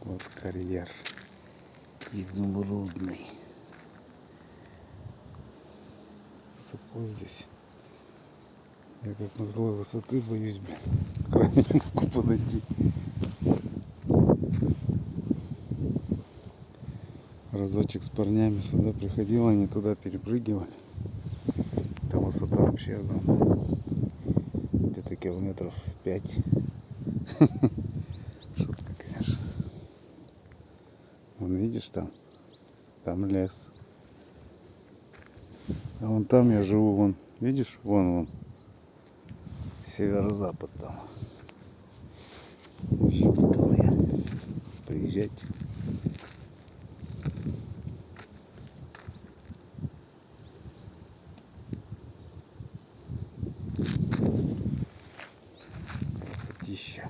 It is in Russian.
Вот карьер изумрудный. Высоко здесь. Я как на злой высоты боюсь, блин. Крайне могу подойти. Разочек с парнями сюда приходил, они туда перепрыгивали. Там высота вообще огромная. Где-то километров 5. Шутка, конечно. Вон видишь там лес. А вон там я живу, вон, видишь, вон, северо-запад там. Еще там я. Приезжайте. Красотища.